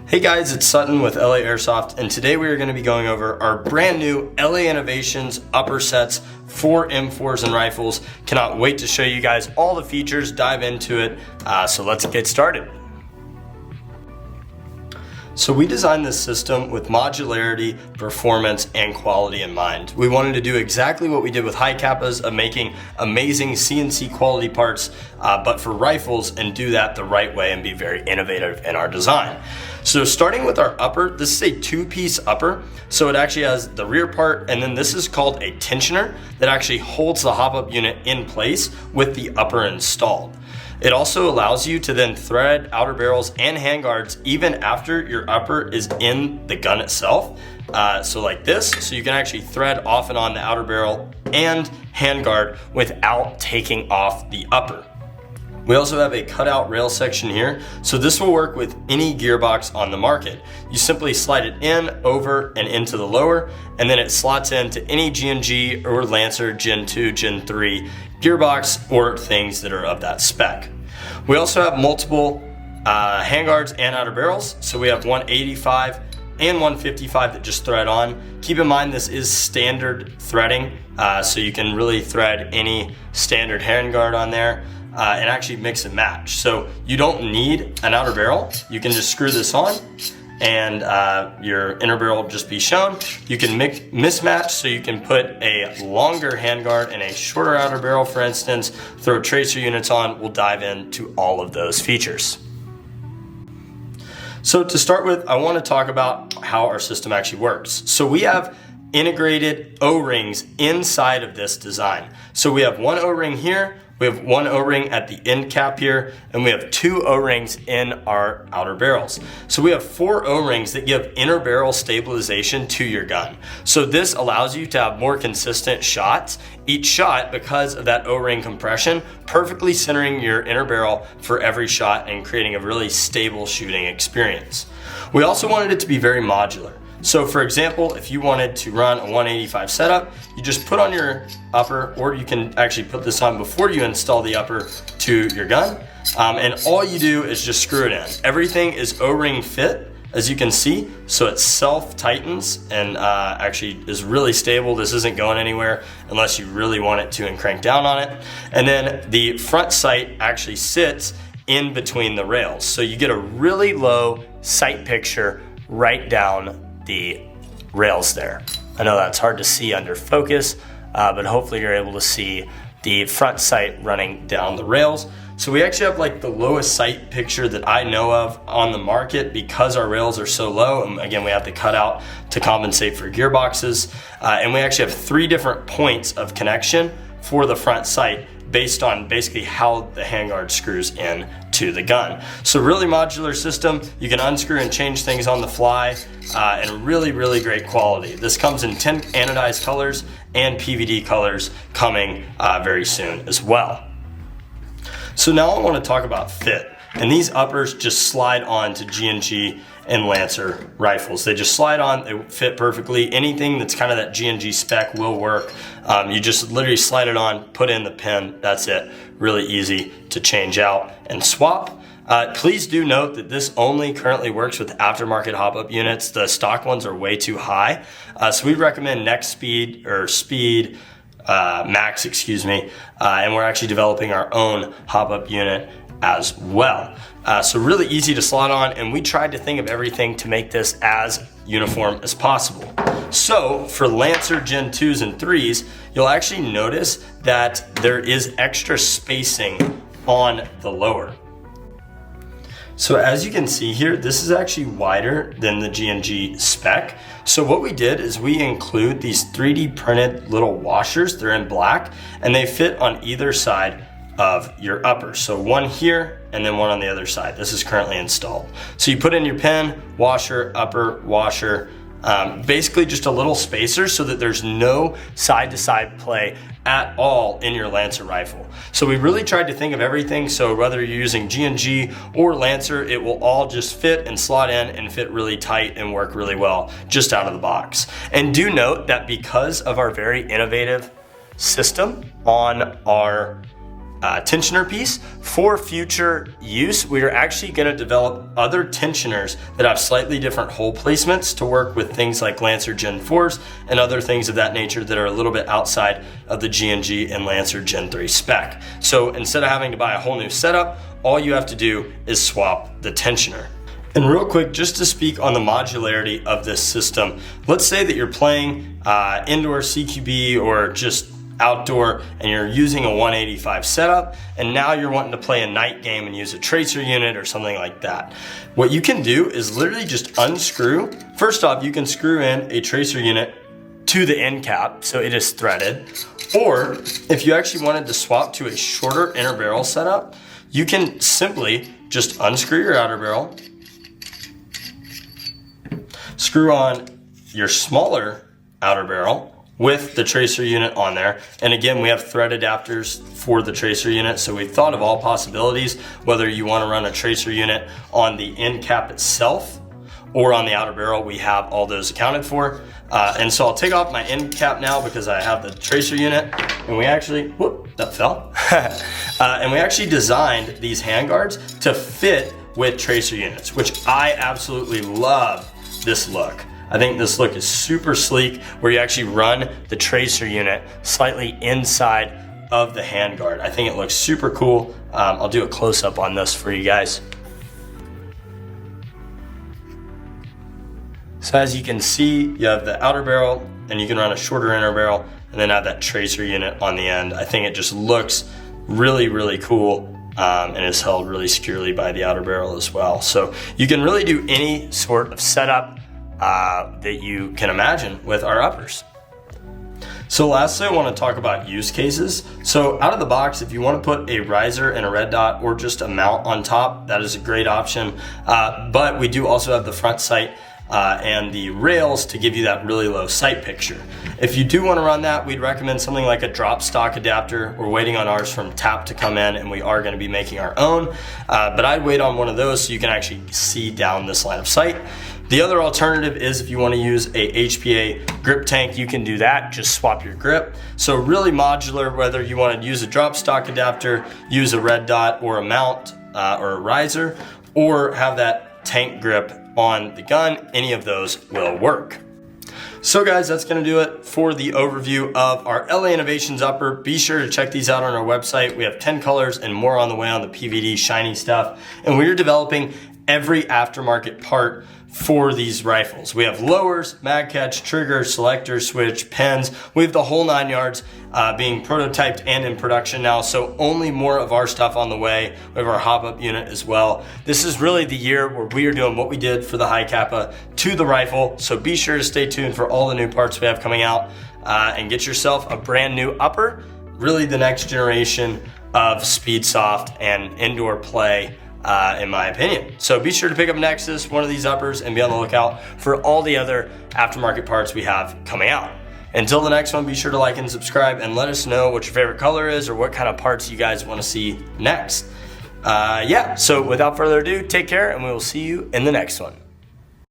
Hey guys, it's Sutton with LA Airsoft, and today we are going to be going over our brand new LA Innovations upper sets for M4s and rifles. Cannot wait to show you guys all the features, dive into it, so let's get started. So we designed this system with modularity, performance, and quality in mind. We wanted to do exactly what we did with high kappas of making amazing CNC quality parts, but for rifles, and do that the right way and be very innovative in our design. So starting with our upper, this is a two-piece upper. So it actually has the rear part, and then this is called a tensioner that actually holds the hop-up unit in place with the upper installed. It also allows you to then thread outer barrels and handguards even after your upper is in the gun itself. So like this, so you can actually thread off and on the outer barrel and handguard without taking off the upper. We also have a cutout rail section here, so this will work with any gearbox on the market. You simply slide it in, over, and into the lower, and then it slots into any G&G or Lancer Gen 2, Gen 3 gearbox or things that are of that spec. We also have multiple handguards and outer barrels, so we have 185 and 155 that just thread on. Keep in mind this is standard threading, so you can really thread any standard handguard on there. And actually mix and match. So you don't need an outer barrel. You can just screw this on and your inner barrel will just be shown. You can mismatch, so you can put a longer handguard and a shorter outer barrel, for instance, throw tracer units on. We'll dive into all of those features. So to start with, I want to talk about how our system actually works. So we have integrated O-rings inside of this design. So we have one O-ring here, we have one O-ring at the end cap here, and we have two O-rings in our outer barrels. So we have 4 O-rings that give inner barrel stabilization to your gun. So this allows you to have more consistent shots. Each shot, because of that O-ring compression, perfectly centering your inner barrel for every shot and creating a really stable shooting experience. We also wanted it to be very modular. So for example, if you wanted to run a 185 setup, you just put on your upper, or you can actually put this on before you install the upper to your gun. And all you do is just screw it in. Everything is O-ring fit, as you can see, so it self-tightens and actually is really stable. This isn't going anywhere unless you really want it to and crank down on it. And then the front sight actually sits in between the rails. So you get a really low sight picture right down the rails there. I know that's hard to see under focus, but hopefully you're able to see the front sight running down the rails. So we actually have like the lowest sight picture that I know of on the market because our rails are so low. And again, we have the cutout to compensate for gearboxes. And we actually have 3 different points of connection for the front sight based on basically how the handguard screws in to the gun. So really modular system. You can unscrew and change things on the fly, and really great quality. This comes in 10 anodized colors and PVD colors coming very soon as well. So now I want to talk about fit. And these uppers just slide on to G&G and Lancer rifles. They just slide on, they fit perfectly. Anything that's kind of that G&G spec will work. You just literally slide it on, put in the pin, that's it. Really easy to change out and swap. Please do note that this only currently works with aftermarket hop-up units. The stock ones are way too high. So we recommend Next Speed or Speed Max, and we're actually developing our own hop-up unit as well. So really easy to slot on, and we tried to think of everything to make this as uniform as possible. So for Lancer Gen 2s and 3s, you'll actually notice that there is extra spacing on the lower. So as you can see here, this is actually wider than the G&G spec. So what we did is we include these 3D printed little washers. They're in black, and they fit on either side of your upper. So one here and then one on the other side. This is currently installed. So you put in your pin, washer, upper, washer, basically just a little spacer so that there's no side-to-side play at all in your Lancer rifle. So we really tried to think of everything, so whether you're using G&G or Lancer, it will all just fit and slot in and fit really tight and work really well just out of the box. And do note that because of our very innovative system on our tensioner piece. For future use, we are actually going to develop other tensioners that have slightly different hole placements to work with things like Lancer Gen 4s and other things of that nature that are a little bit outside of the G&G and Lancer Gen 3 spec. So instead of having to buy a whole new setup, all you have to do is swap the tensioner. And real quick, just to speak on the modularity of this system, let's say that you're playing indoor CQB or just outdoor and you're using a 185 setup, and now you're wanting to play a night game and use a tracer unit or something like that. What you can do is literally just unscrew. First off, you can screw in a tracer unit to the end cap so it is threaded. Or if you actually wanted to swap to a shorter inner barrel setup, you can simply just unscrew your outer barrel, screw on your smaller outer barrel with the tracer unit on there. And again, we have thread adapters for the tracer unit. So we've thought of all possibilities, whether you want to run a tracer unit on the end cap itself or on the outer barrel, we have all those accounted for. And so I'll take off my end cap now because I have the tracer unit, and we actually, whoop, that fell. And we actually designed these handguards to fit with tracer units, which I absolutely love this look. I think this look is super sleek, where you actually run the tracer unit slightly inside of the handguard. I think it looks super cool. I'll do a close-up on this for you guys. So as you can see, you have the outer barrel, and you can run a shorter inner barrel, and then have that tracer unit on the end. I think it just looks really, really cool. And is held really securely by the outer barrel as well. So you can really do any sort of setup that you can imagine with our uppers. So lastly, I want to talk about use cases. So out of the box, if you want to put a riser and a red dot or just a mount on top, that is a great option. But we do also have the front sight and the rails to give you that really low sight picture. If you do want to run that, we'd recommend something like a drop stock adapter. We're waiting on ours from TAP to come in, and we are going to be making our own. But I'd wait on one of those so you can actually see down this line of sight. The other alternative is if you want to use a HPA grip tank, you can do that. Just swap your grip. So really modular, whether you want to use a drop stock adapter, use a red dot or a mount or a riser, or have that tank grip on the gun, any of those will work. So guys, that's going to do it for the overview of our LA Innovations upper. Be sure to check these out on our website. We have 10 colors and more on the way on the PVD shiny stuff. And we're developing every aftermarket part for these rifles. We have lowers, mag catch, trigger, selector, switch, pens. We have the whole 9 yards being prototyped and in production now, so only more of our stuff on the way. We have our hop-up unit as well. This is really the year where we are doing what we did for the high kappa to the rifle, so be sure to stay tuned for all the new parts we have coming out and get yourself a brand new upper, really the next generation of Speedsoft and indoor play, in my opinion. So be sure to pick up Nexus, one of these uppers, and be on the lookout for all the other aftermarket parts we have coming out. Until the next one, be sure to like and subscribe and let us know what your favorite color is or what kind of parts you guys want to see next. So without further ado, take care, and we will see you in the next one.